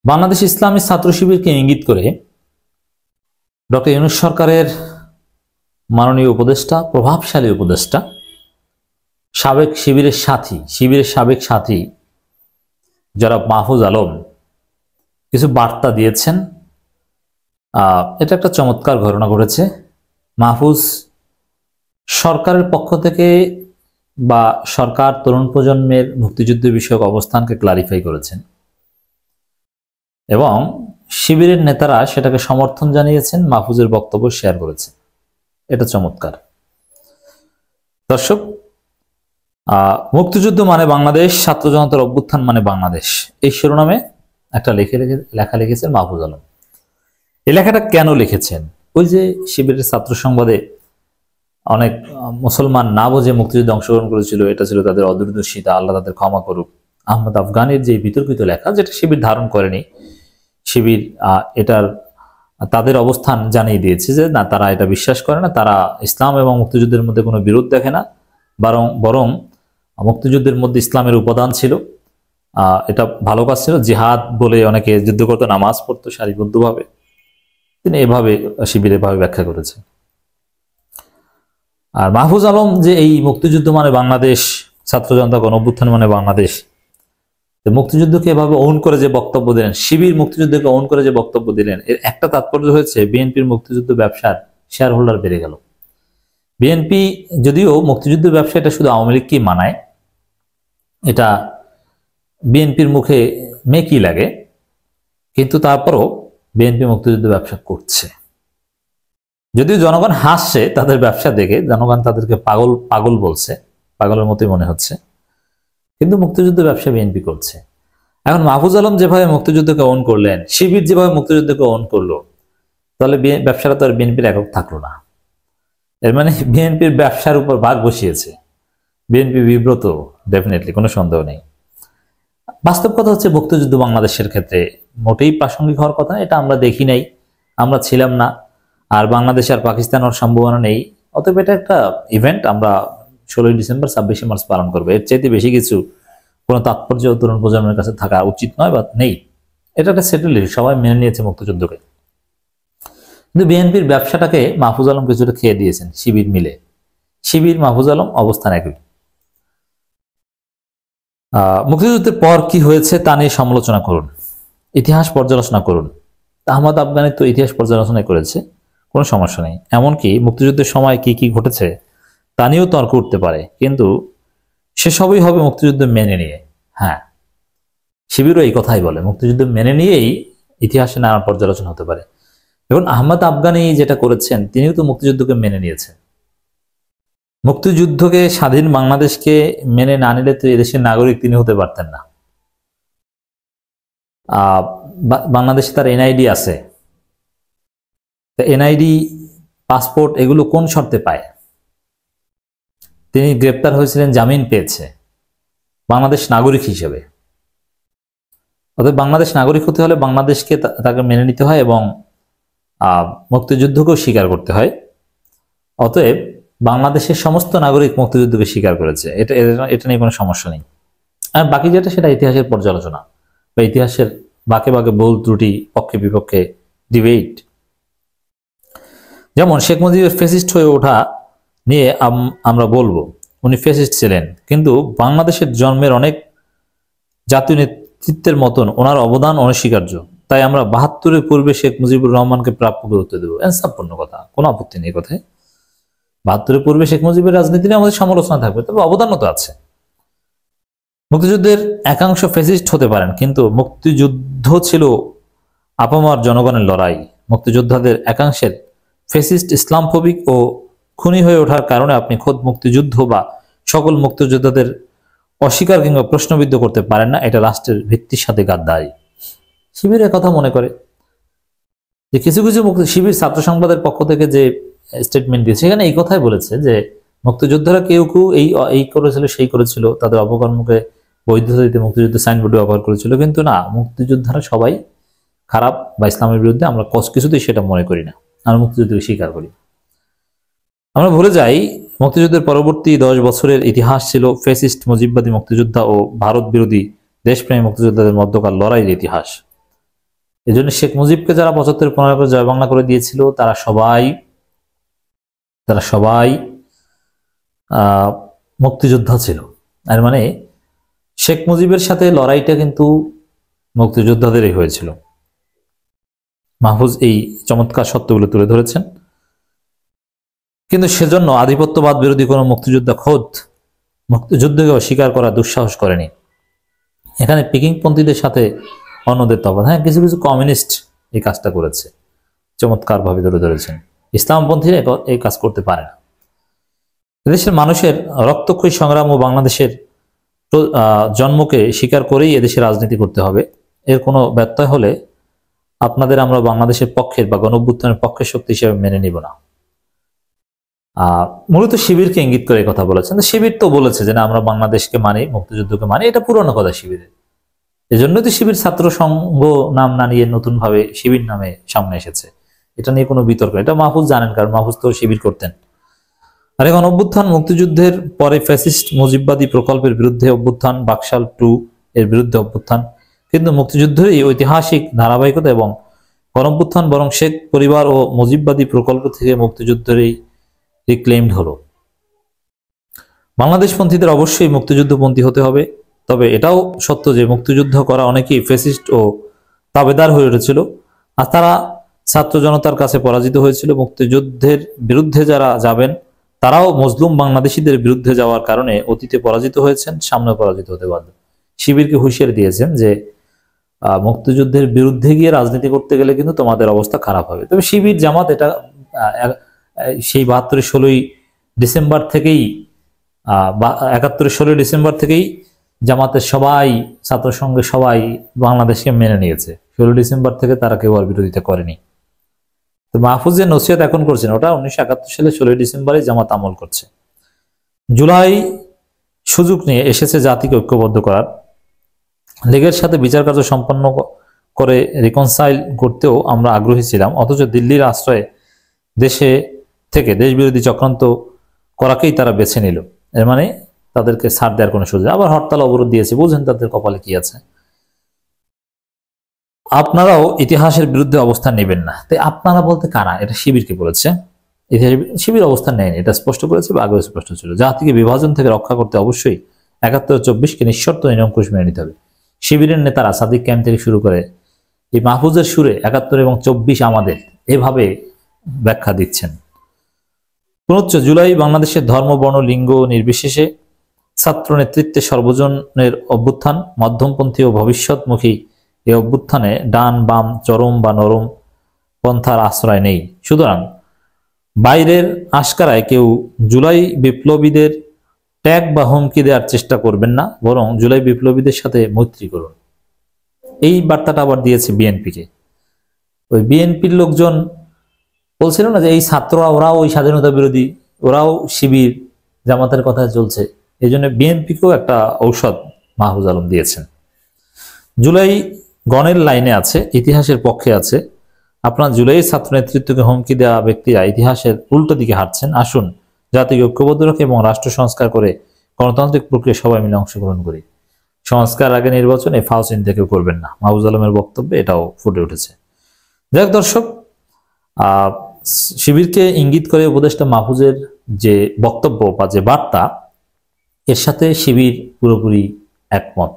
বাংলাদেশ ইসলামী ছাত্র শিবিরকে ইঙ্গিত করে ডক্টর ইউনূস সরকারের মাননীয় উপদেষ্টা, প্রভাবশালী উপদেষ্টা, শিবিরের সাবেক সাথী জনাব মাহফুজ আলম কিছু বার্তা দিয়েছেন। এটা একটা চমৎকার ঘটনা ঘটেছে। মাহফুজ সরকারের পক্ষ থেকে বা সরকার তরুণ প্রজন্মের মুক্তিযুদ্ধ বিষয়ক অবস্থানকে ক্লারিফাই করেছেন এবং শিবিরের নেতারা সেটাকে সমর্থন জানিয়েছেন, মাহফুজের বক্তব্য শেয়ার করেছেন। এটা চমৎকার। দর্শক, মুক্তিযুদ্ধ মানে বাংলাদেশ, ছাত্র জনতার অভ্যুত্থান মানে বাংলাদেশ, এই শিরোনামে একটা লেখা লিখেছেন মাহফুজ আলম। এই লেখাটা কেন লিখেছেন? ওই যে শিবিরের ছাত্র সংবাদে অনেক মুসলমান না বুঝে মুক্তিযুদ্ধে অংশগ্রহণ করেছিল, এটা ছিল তাদের অদূরদর্শিতা, আল্লাহ তাদের ক্ষমা করুক। আহমদ আফগানের যে বিতর্কিত লেখা, যেটা শিবির ধারণ করেনি, শিবির এটার তাদের অবস্থান জানিয়ে দিয়েছে যে না, তারা এটা বিশ্বাস করে না, তারা ইসলাম এবং মুক্তিযুদ্ধের মধ্যে কোনো বিরোধ দেখে না, বরং মুক্তিযুদ্ধের মধ্যে ইসলামের উপাদান ছিল, এটা ভালো কাজ ছিল। জিহাদ বলে অনেকে যুদ্ধ করতো, নামাজ পড়তো সারিবদ্ধভাবে। তিনি এভাবে শিবির এভাবে ব্যাখ্যা করেছে। আর মাহফুজ আলম যে এই মুক্তিযুদ্ধ মানে বাংলাদেশ, ছাত্র জনতা গণ অভ্যুত্থান মানে বাংলাদেশ, মুক্তিযুদ্ধকে এভাবে ওন করে যে বক্তব্য দিলেন, শিবির মুক্তিযুদ্ধকে ওন করে যে বক্তব্য দিলেন, এর একটা তাৎপর্য হয়েছে বিএনপির মুক্তিযুদ্ধ ব্যবসার শেয়ার হোল্ডার বেড়ে গেল। বিএনপি যদিও মুক্তিযুদ্ধ ব্যবসা এটা শুধু আওয়ামী লীগকেই মানায়, এটা বিএনপির মুখে মেকি লাগে, কিন্তু তারপরও বিএনপি মুক্তিযুদ্ধ ব্যবসা করছে। যদিও জনগণ হাসছে তাদের ব্যবসা দেখে, জনগণ তাদেরকে পাগল বলছে, পাগলের মতোই মনে হচ্ছে, কিন্তু মুক্তিযুদ্ধ ব্যবসা বিএনপি করছে। এখন মাহফুজ আলম যেভাবে মুক্তিযুদ্ধকে ওন করলেন, শিবির যেভাবে মুক্তিযুদ্ধকে ওন করলো, তাহলে ব্যবসাটা তো আর বিএনপির একক থাকলো না। এর মানে বিএনপির ব্যবসার উপর ভাগ বসিয়েছে। বিএনপি বিব্রত, ডেফিনেটলি, কোনো সন্দেহ নেই। বাস্তব কথা হচ্ছে, মুক্তিযুদ্ধ বাংলাদেশের ক্ষেত্রে মোটেই প্রাসঙ্গিক হওয়ার কথা। এটা আমরা দেখি নাই, আমরা ছিলাম না, আর বাংলাদেশ আর পাকিস্তান হওয়ার সম্ভাবনা নেই। অতএব এটা একটা ইভেন্ট, আমরা 16ই ডিসেম্বর 26শে মার্চ পালন করবো। এর চাইতে বেশি কিছু কোনো তাৎপর্য তরুণ প্রজন্মের কাছে থাকা উচিত নয় বা নেই। এটা একটা সেটেল, সবাই মেনে নিয়েছে মুক্তিযুদ্ধকে। কিন্তু বিএনপির ব্যবসাটাকে মাহফুজ আলম কিছুটা খেয়ে দিয়েছেন শিবির মিলে। শিবির, মাহফুজ আলম অবস্থান একই। মুক্তিযুদ্ধের পর কি হয়েছে তা নিয়ে সমালোচনা করুন, ইতিহাস পর্যালোচনা করুন। আহমদ আফগানি তো ইতিহাস পর্যালোচনা করেছে, কোনো সমস্যা নেই। এমনকি মুক্তিযুদ্ধের সময় কি কি ঘটেছে তা নিয়েও তর্ক উঠতে পারে, কিন্তু সেসবই হবে মুক্তিযুদ্ধ মেনে নিয়ে। হ্যাঁ, শিবিরও এই কথাই বলে, মুক্তিযুদ্ধ মেনে নিয়েই ইতিহাসে নানা পর্যালোচনা হতে পারে। এবং আহমদ আফগানি যেটা করেছেন, তিনিও তো মুক্তিযুদ্ধকে মেনে নিয়েছেন। মুক্তিযুদ্ধকে, স্বাধীন বাংলাদেশকে মেনে না নিলে তো এদেশের নাগরিক তিনি হতে পারতেন না। বাংলাদেশে তার এনআইডি আছে, এনআইডি, পাসপোর্ট, এগুলো কোন শর্তে পায়? তিনি গ্রেপ্তার হয়েছিলেন, জামিন পেয়েছে বাংলাদেশ নাগরিক হিসেবে। অতএব বাংলাদেশ নাগরিক হতে হলে বাংলাদেশকে তাকে মেনে নিতে হয় এবং মুক্তিযুদ্ধকেও স্বীকার করতে হয়। অতএব বাংলাদেশের সমস্ত নাগরিক মুক্তিযুদ্ধকে স্বীকার করেছে, এটা নিয়ে কোনো সমস্যা নেই। আর বাকি যেটা, সেটা ইতিহাসের পর্যালোচনা বা ইতিহাসের বাঁকে বাঁকে ভুল ত্রুটি, পক্ষে বিপক্ষে ডিবেট। যেমন শেখ মুজিবের ফ্যাসিস্ট হয়ে ওঠা নিয়ে আমরা বলবো উনি ফ্যাসিস্ট ছিলেন, কিন্তু বাংলাদেশের জন্মের অনেক জাতীয় নেতৃত্বের মতন ওনার অবদান অনস্বীকার্য। তাই আমরা 72-এর পূর্বে শেখ মুজিবুর রহমানকে প্রাপ্য গুরুত্ব দেবো। সম্পূর্ণ কথা, কোনো আপত্তি নেই কথায়। 72-এর পূর্বে শেখ মুজিবের রাজনীতি নিয়ে আমাদের সমালোচনা থাকবে, তবে অবদানও তো আছে। মুক্তিযুদ্ধের একাংশ ফ্যাসিস্ট হতে পারেন, কিন্তু মুক্তিযুদ্ধ ছিল আপামর জনগণের লড়াই। মুক্তিযোদ্ধাদের একাংশের ফ্যাসিস্ট, ইসলামফোবিক ও খুনি হয়ে ওঠার কারণে আপনি খোদ মুক্তিযুদ্ধ বা সকল মুক্তিযোদ্ধাদের অস্বীকার কিংবা প্রশ্নবিদ্ধ করতে পারেন না। এটা রাষ্ট্রের ভিত্তির সাথে গাদ্দারি। শিবিরের কথা মনে করে যে কিছু কিছু শিবির ছাত্র সংবাদের পক্ষ থেকে যে স্টেটমেন্ট দিয়েছে, সেখানে এই কথাই বলেছে যে মুক্তিযোদ্ধারা কেউ কেউ এই করেছিল, সেই করেছিল, তাদের অপকর্মকে বৈধতা দিতে মুক্তিযুদ্ধ সাইনবোর্ড ব্যবহার করেছিল, কিন্তু না, মুক্তিযোদ্ধারা সবাই খারাপ বা ইসলামের বিরুদ্ধে আমরা কিছুতেই সেটা মনে করি না। আমরা মুক্তিযুদ্ধকে স্বীকার করি। আমরা ভুলে যাই মুক্তিযুদ্ধের পরবর্তী 10 বছরের ইতিহাস ছিল ফ্যাসিস্ট, মুজিববাদী মুক্তিযোদ্ধা ও ভারত বিরোধী দেশপ্রেমী মুক্তিযোদ্ধাদের মধ্যকার লড়াইয়ের ইতিহাস। এই জন্য শেখ মুজিবকে যারা ৭৫-১৫ করে জয় বাংলা করে দিয়েছিল তারা সবাই মুক্তিযোদ্ধা ছিল। আর মানে শেখ মুজিবের সাথে লড়াইটা কিন্তু মুক্তিযোদ্ধাদেরই হয়েছিল। মাহফুজ এই চমৎকার সত্যগুলো তুলে ধরেছেন। কিন্তু সেজন্য আধিপত্যবাদ বিরোধী কোনো মুক্তিযোদ্ধা খোদ মুক্তিযুদ্ধকে অস্বীকার করা দুঃসাহস করেনি। এখানে পিকিংপন্থীদের সাথে অন্যদের তফাৎ, হ্যাঁ কিছু কিছু কমিউনিস্ট এই কাজটা করেছে, চমৎকার ভাবে তুলে ধরেছেন। ইসলামপন্থীরা এই কাজ করতে পারে না। এদেশের মানুষের রক্তক্ষয়ী সংগ্রাম ও বাংলাদেশের জন্মকে স্বীকার করেই এদেশে রাজনীতি করতে হবে। এর কোনো ব্যত্যয় হলে আপনাদের আমরা বাংলাদেশের পক্ষের বা গণঅভ্যুত্থানের পক্ষের শক্তি হিসেবে মেনে নিব না। মূলত শিবিরকে ইঙ্গিত করে কথা বলেছেন। শিবির তো বলেছে যে না আমরা বাংলাদেশকে মানি, মুক্তিযুদ্ধকে মানি, এটা পুরনো কথা শিবিরের। এজন্যই তো শিবির ছাত্র সংঘ নাম না নিয়ে নতুন ভাবে শিবির নামে সামনে এসেছে। এটা নিয়ে কোনো বিতর্ক, এটা মাহফুজ জানেন, কারণ মাহফুজ তো শিবির করতেন। আর এখন অভ্যুত্থান মুক্তিযুদ্ধের পরে ফ্যাসিস্ট মুজিববাদী প্রকল্পের বিরুদ্ধে অভ্যুত্থান, বাকশাল 2 এর বিরুদ্ধে অভ্যুত্থান, কিন্তু মুক্তিযুদ্ধের এই ঐতিহাসিক ধারাবাহিকতা এবং গণঅভ্যুত্থান বরং শেখ পরিবার ও মুজিববাদী প্রকল্প থেকে মুক্তিযুদ্ধেরই রিক্লেইমড হলো। বাংলাদেশপন্থীদের অবশ্যই মুক্তিযুদ্ধপন্থী হতে হবে, তবে এটাও সত্য যে মুক্তিযুদ্ধ করা অনেকেই ফ্যাসিস্ট ও তাবেদার হয়ে উঠেছিল, আর তারা ছাত্র জনতার কাছে পরাজিত হয়েছিল। মুক্তিযুদ্ধের বিরুদ্ধে যারা যাবেন তারাও মজলুম বাংলাদেশিদের বিরুদ্ধে যাওয়ার কারণে অতীতে পরাজিত হয়েছেন, সামনে পরাজিত হতে বাধ্য। শিবিরকে হুঁশিয়ারি দিয়েছেন যে মুক্তিযুদ্ধের বিরুদ্ধে গিয়ে রাজনীতি করতে গেলে কিন্তু তোমাদের অবস্থা খারাপ হবে। তবে শিবির জামাত এটা সেই ৭২-১৬ ডিসেম্বর থেকেই ৭১-১৬ ডিসেম্বর থেকেই জামাতের সবাই, ছাত্র সংঘের সবাই বাংলাদেশকে মেনে নিয়েছে। ১৬ ডিসেম্বর থেকে তারা কেউ আর বিরোধিতা করেনি। তো মাহফুজ যে নসিহত এখন করছেন ওটা ১৯৭১ সালে ১৬ ডিসেম্বরে জামাত আমল করছে। জুলাই সুযোগ নিয়ে এসেছে জাতিকে ঐক্যবদ্ধ করার। লীগের সাথে বিচার কার্য সম্পন্ন করে রিকনসাইল করতেও আমরা আগ্রহী ছিলাম, অথচ দিল্লির আশ্রয়ে দেশে থেকে দেশবিরোধী চক্রান্ত করাকেই তারা বেছে নিল। এর মানে তাদেরকে ছাড় দেওয়ার কোনো সুযোগ, আবার হরতাল অবরোধ দিয়েছে, বুঝেন তাদের কপালে কি আছে। আপনারাও ইতিহাসের বিরুদ্ধে অবস্থান নেবেন না। তাই আপনারা বলতে কারা? এটা শিবিরকে বলেছে। শিবির অবস্থান নেয়নি, এটা স্পষ্ট করেছে বা আগেও স্পষ্ট ছিল। জাতিকে বিভাজন থেকে রক্ষা করতে অবশ্যই ৭১-২৪কে নিঃশর্ত নিরঙ্কুশ মেনে নিতে হবে। শিবিরের নেতারা সাদিক ক্যাম্প থেকে শুরু করে এই মাহফুজের সুরে ৭১ এবং ২৪ আমাদের, এভাবে ব্যাখ্যা দিচ্ছেন। পুনশ্চ জুলাই বাংলাদেশের ধর্ম, বর্ণ, লিঙ্গ নির্বিশেষে ছাত্র নেতৃত্বে সর্বজনের অভ্যুত্থান, মধ্যমপন্থী ও ভবিষ্যৎমুখী এই অভ্যুত্থানে ডান বাম, চরম বা নরম পন্থার আশ্রয় নেই। সুতরাং বাইরের আশকারায় কেউ জুলাই বিপ্লবীদের ট্যাগ বা হুমকি দেওয়ার চেষ্টা করবেন না, বরং জুলাই বিপ্লবীদের সাথে মৈত্রী করুন। এই বার্তাটা আবার দিয়েছে বিএনপিকে। ওই বিএনপির লোকজন বলছিল না যে এই ছাত্ররা ওরাও ওই স্বাধীনতা বিরোধী, ওরাও শিবির জামাতের কথা চলছে। এই জন্য বিএনপিকেও একটা ঔষধ মাহফুজ আলম দিয়েছেন। জুলাই গণের লাইনে আছে, ইতিহাসের পক্ষে আছে। আপনার জুলাই ছাত্র নেতৃত্বকে হুমকি দেওয়া ব্যক্তিরা ইতিহাসের উল্টো দিকে হাঁটছেন। আসুন জাতিকে ঐক্যবদ্ধ রাখে এবং রাষ্ট্র সংস্কার করে গণতান্ত্রিক প্রক্রিয়া সবাই মিলে অংশগ্রহণ করি। সংস্কার আগে নির্বাচনে ফাও চিন্তা কেউ করবেন না, মাহফুজ আলমের বক্তব্যে এটাও ফুটে উঠেছে। যাই হোক দর্শক, শিবিরকে ইঙ্গিত করে উপদেষ্টা মাহফুজের যে বক্তব্য বা যে বার্তা, এর সাথে শিবির পুরোপুরি একমত।